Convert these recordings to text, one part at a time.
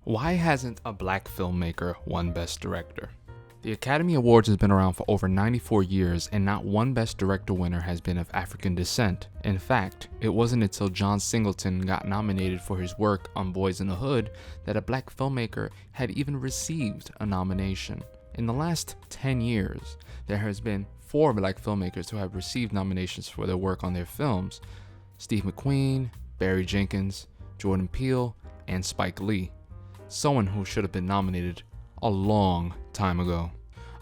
Why hasn't a black filmmaker won Best Director? The Academy Awards has been around for over 94 years and not one Best Director winner has been of African descent. In fact, it wasn't until John Singleton got nominated for his work on Boys in the Hood that a black filmmaker had even received a nomination. In the last 10 years, there has been 4 black filmmakers who have received nominations for their work on their films: Steve McQueen, Barry Jenkins, Jordan Peele, and Spike Lee. Someone who should have been nominated a long time ago.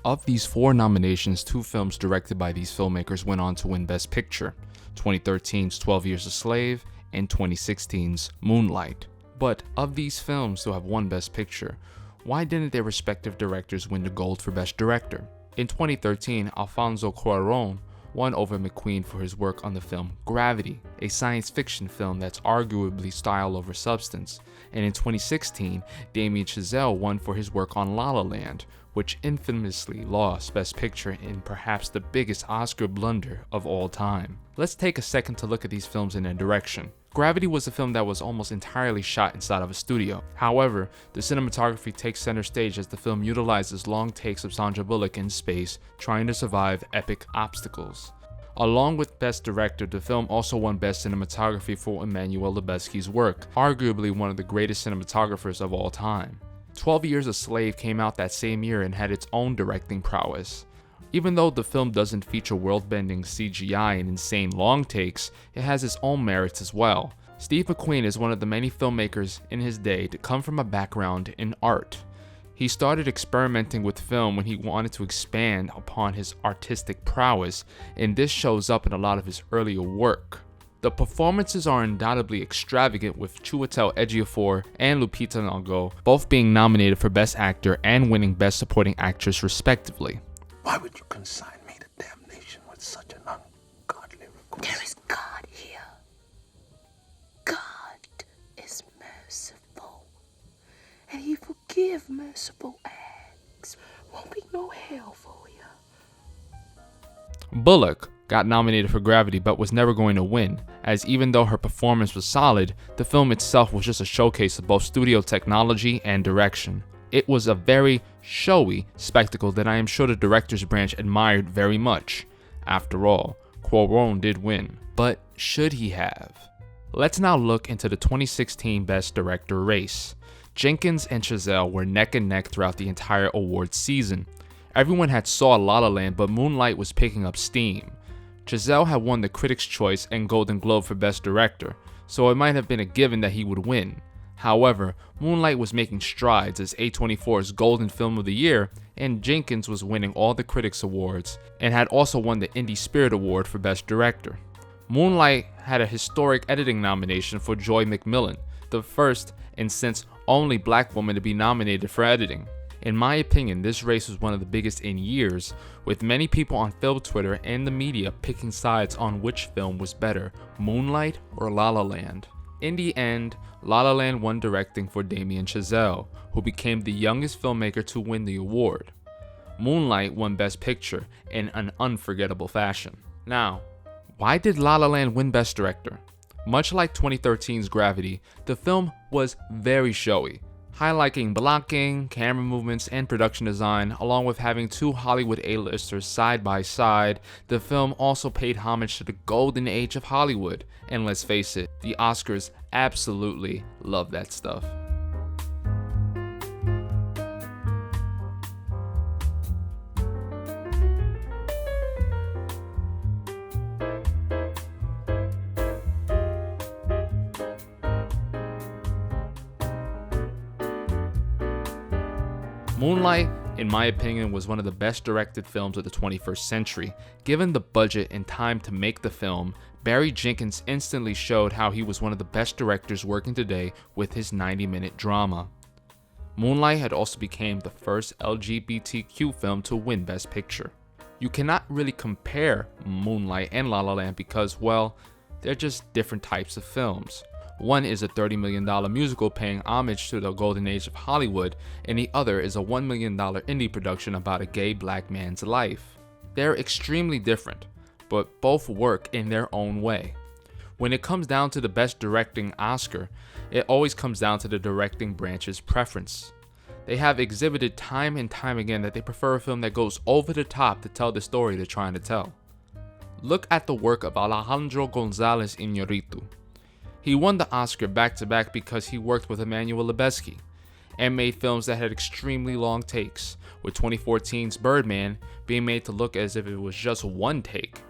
Of these 4 nominations, 2 films directed by these filmmakers went on to win Best Picture: 2013's 12 Years a Slave and 2016's Moonlight. But of these films who have won Best Picture, why didn't their respective directors win the gold for Best Director? In 2013, Alfonso Cuarón won over McQueen for his work on the film Gravity, a science fiction film that's arguably style over substance. And in 2016, Damien Chazelle won for his work on La La Land, which infamously lost Best Picture in perhaps the biggest Oscar blunder of all time. Let's take a second to look at these films in their direction. Gravity was a film that was almost entirely shot inside of a studio. However, the cinematography takes center stage as the film utilizes long takes of Sandra Bullock in space trying to survive epic obstacles. Along with Best Director, the film also won Best Cinematography for Emmanuel Lubezki's work, arguably one of the greatest cinematographers of all time. 12 Years a Slave came out that same year and had its own directing prowess. Even though the film doesn't feature world-bending CGI and insane long takes, it has its own merits as well. Steve McQueen is one of the many filmmakers in his day to come from a background in art. He started experimenting with film when he wanted to expand upon his artistic prowess, and this shows up in a lot of his earlier work. The performances are undoubtedly extravagant, with Chiwetel Ejiofor and Lupita Nyong'o both being nominated for Best Actor and winning Best Supporting Actress respectively. Why would you consign me to damnation with such an ungodly request? There is God here. God is merciful, and He forgive merciful acts. Won't be no hell for you. Bullock got nominated for Gravity but was never going to win, as even though her performance was solid, the film itself was just a showcase of both studio technology and direction. It was a very showy spectacle that I am sure the director's branch admired very much. After all, Cuarón did win, but should he have? Let's now look into the 2016 Best Director race. Jenkins and Chazelle were neck and neck throughout the entire awards season. Everyone had saw La La Land, but Moonlight was picking up steam. Chazelle had won the Critics' Choice and Golden Globe for Best Director, so it might have been a given that he would win. However, Moonlight was making strides as A24's Golden Film of the Year, and Jenkins was winning all the Critics Awards and had also won the Indie Spirit Award for Best Director. Moonlight had a historic editing nomination for Joy McMillan, the first and since only black woman to be nominated for editing. In my opinion, this race was one of the biggest in years, with many people on film Twitter and the media picking sides on which film was better, Moonlight or La La Land. In the end, La La Land won directing for Damien Chazelle, who became the youngest filmmaker to win the award. Moonlight won Best Picture in an unforgettable fashion. Now, why did La La Land win Best Director? Much like 2013's Gravity, the film was very showy, highlighting blocking, camera movements, and production design. Along with having 2 Hollywood A-listers side by side, the film also paid homage to the golden age of Hollywood. And let's face it, the Oscars absolutely love that stuff. Moonlight, in my opinion, was one of the best directed films of the 21st century. Given the budget and time to make the film, Barry Jenkins instantly showed how he was one of the best directors working today with his 90-minute drama. Moonlight had also become the first LGBTQ film to win Best Picture. You cannot really compare Moonlight and La La Land because, well, they're just different types of films. One is a $30 million musical paying homage to the golden age of Hollywood, and the other is a $1 million indie production about a gay black man's life. They're extremely different, but both work in their own way. When it comes down to the Best Directing Oscar, it always comes down to the directing branch's preference. They have exhibited time and time again that they prefer a film that goes over the top to tell the story they're trying to tell. Look at the work of Alejandro González Iñárritu. He won the Oscar back-to-back because he worked with Emmanuel Lubezki and made films that had extremely long takes, with 2014's Birdman being made to look as if it was just one take.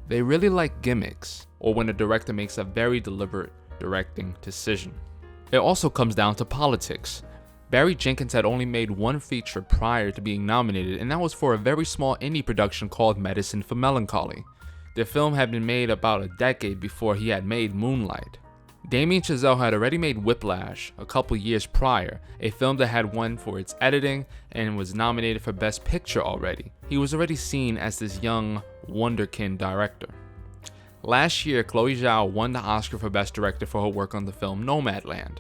They really like gimmicks, or when a director makes a very deliberate directing decision. It also comes down to politics. Barry Jenkins had only made one feature prior to being nominated, and that was for a very small indie production called Medicine for Melancholy. The film had been made about a decade before he had made Moonlight. Damien Chazelle had already made Whiplash a couple years prior, a film that had won for its editing and was nominated for Best Picture already. He was already seen as this young wonderkind director. Last year, Chloe Zhao won the Oscar for Best Director for her work on the film Nomadland.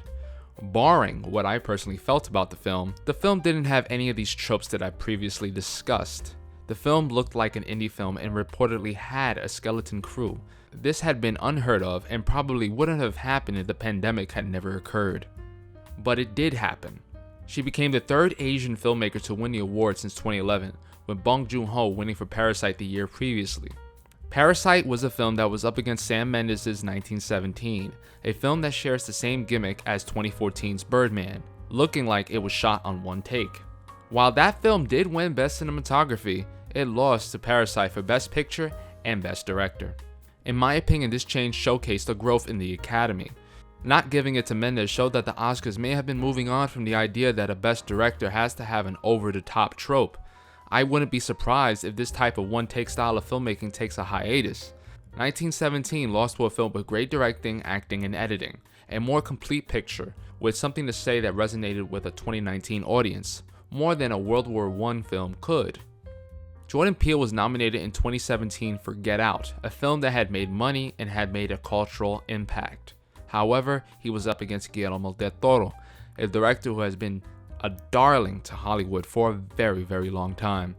Barring what I personally felt about the film didn't have any of these tropes that I previously discussed. The film looked like an indie film and reportedly had a skeleton crew. This had been unheard of and probably wouldn't have happened if the pandemic had never occurred. But it did happen. She became the third Asian filmmaker to win the award since 2011, with Bong Joon-ho winning for Parasite the year previously. Parasite was a film that was up against Sam Mendes' 1917, a film that shares the same gimmick as 2014's Birdman, looking like it was shot on one take. While that film did win Best Cinematography, it lost to Parasite for Best Picture and Best Director. In my opinion, this change showcased the growth in the Academy. Not giving it to Mendes showed that the Oscars may have been moving on from the idea that a Best Director has to have an over-the-top trope. I wouldn't be surprised if this type of one-take style of filmmaking takes a hiatus. 1917 lost to a film with great directing, acting, and editing, a more complete picture, with something to say that resonated with a 2019 audience, more than a World War I film could. Jordan Peele was nominated in 2017 for Get Out, a film that had made money and had made a cultural impact. However, he was up against Guillermo del Toro, a director who has been a darling to Hollywood for a very, very long time.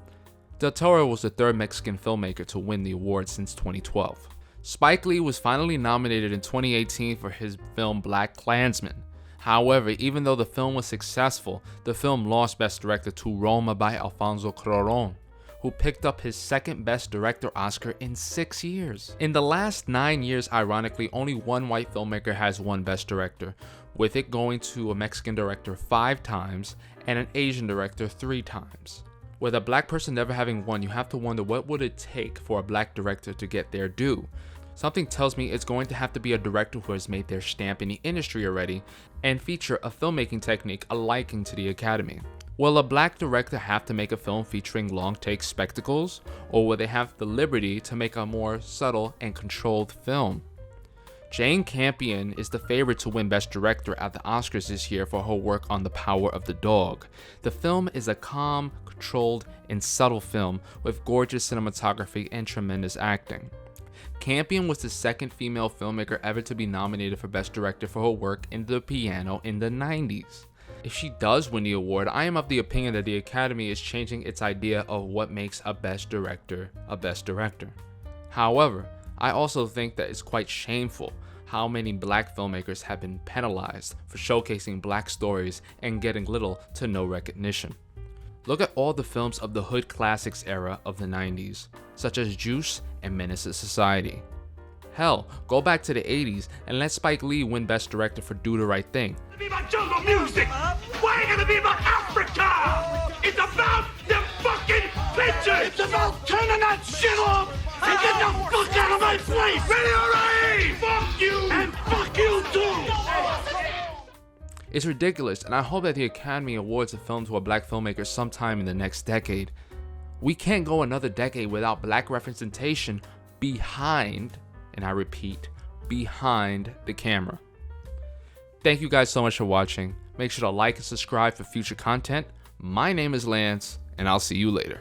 Del Toro was the third Mexican filmmaker to win the award since 2012. Spike Lee was finally nominated in 2018 for his film BlacKkKlansman. However, even though the film was successful, the film lost Best Director to Roma by Alfonso Cuarón, who picked up his second Best Director Oscar in 6 years. In the last 9 years, ironically, only one white filmmaker has won Best Director, with it going to a Mexican director 5 times and an Asian director 3 times. With a black person never having won, you have to wonder what would it take for a black director to get their due. Something tells me it's going to have to be a director who has made their stamp in the industry already and feature a filmmaking technique aliking to the Academy. Will a black director have to make a film featuring long take spectacles, or will they have the liberty to make a more subtle and controlled film? Jane Campion is the favorite to win Best Director at the Oscars this year for her work on The Power of the Dog. The film is a calm, controlled, and subtle film with gorgeous cinematography and tremendous acting. Campion was the second female filmmaker ever to be nominated for Best Director for her work in The Piano in the 90s. If she does win the award, I am of the opinion that the Academy is changing its idea of what makes a Best Director a Best Director. However, I also think that it's quite shameful how many black filmmakers have been penalized for showcasing black stories and getting little to no recognition. Look at all the films of the hood classics era of the 90s, such as Juice and Menace to Society. Hell, go back to the 80s and let Spike Lee win Best Director for Do the Right Thing. It's gonna be about jungle music. Why ain't it gonna be about Africa? It's about them fucking bitches. It's about turning that shit off and get the fuck out of my place. Ready or ready? Fuck you and fuck you too. It's ridiculous, and I hope that the Academy awards a film to a black filmmaker sometime in the next decade. We can't go another decade without black representation behind, and I repeat, behind the camera. Thank you guys so much for watching. Make sure to like and subscribe for future content. My name is Lance, and I'll see you later.